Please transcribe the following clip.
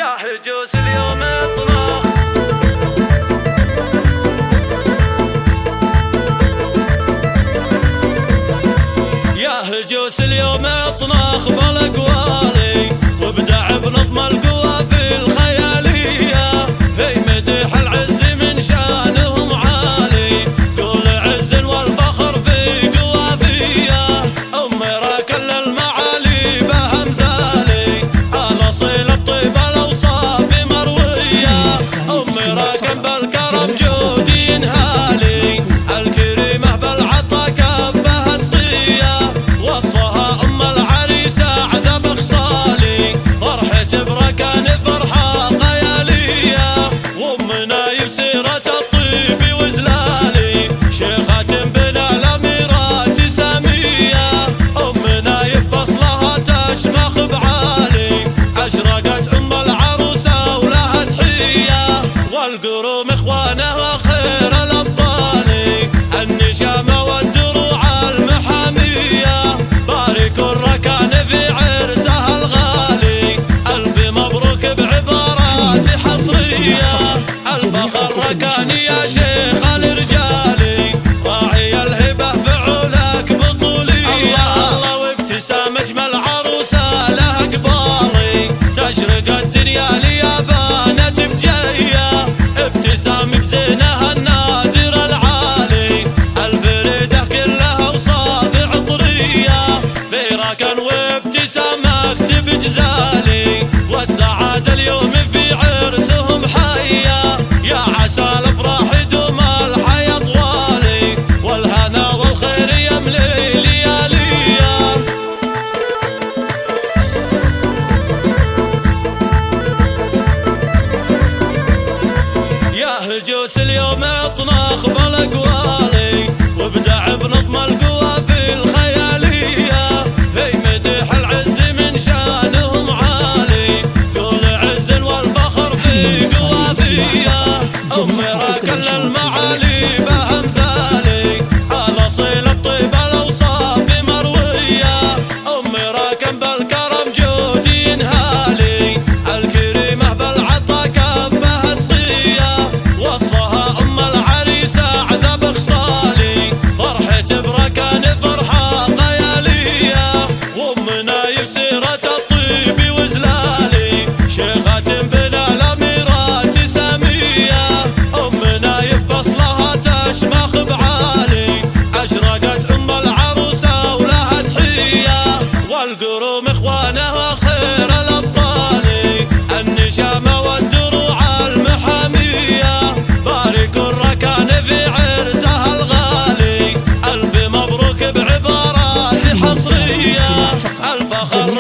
يا هجوس اليوم اطلع يا هجوس اليوم اطنخ بالاقوالي وابدع بنظم القوى في الخياليه في مدح العز من شانهم عالي قول عز والفخر في قوافيه امي راكل المعالي بامثالي على صيل الطيب الاوصاف مرويه امي راكن بالكرم جودي ينهالي الكريمه بالعطا كفها سقيه وصفها ام العريسه عذب خصالي فرحة بركان فرحه خياليه وامنا يسيره الطيب وزلالي شيخه بنا الاميرات ساميه امنا يفبصلها تشمخ بعالي اشرقت ام العروسه ولها تحيه والقروم اخوانها خير الابطال النشامه والدروع المحاميه باركوا الركان في عرسها الغالي الف مبروك بعبارات حصريه الفخر ركاني يا شيخ الرجالي راعي الهبه فعولك بطوليه الله وابتسام اجمل عروسه لها قبالي تشرق الدنيا ليابانه بجيه ابتسام بزينها النادر العالي الفريده كلها اوصاف عطريه في ركن وابتسامك بجزالي والسعاده اليوم في عرسهم حيه يا عسى الافراح يدوم الحياه طوالي والهنا والخير يملي لياليه يا هجوس اليوم اطنخ بالاقوالي وابدع بنظم القوى في الخياليه في مدح العز من شانهم عالي قول عز والفخر في قوافيه امي راكل المعالي بامثالي على صيل الطيب الاوصاف مرويه امي راكن بالكرم جودي ينهالي الكريمه بالعطا كفها سقيه وصفها ام العريسه عذب خصالي فرحة بركان فرحه خياليه وامنا يسيره الطيب وزلالي شيخه بنا الاميرات ساميه امنا يفبصلها تشمخ بعالي اشرقت ام العروسه ولها تحيه والقروم اخوانها خير الابطال النشامه والدروع المحاميه باركوا الركان في عرسها الغالي الف مبروك بعبارات حصريه الفخر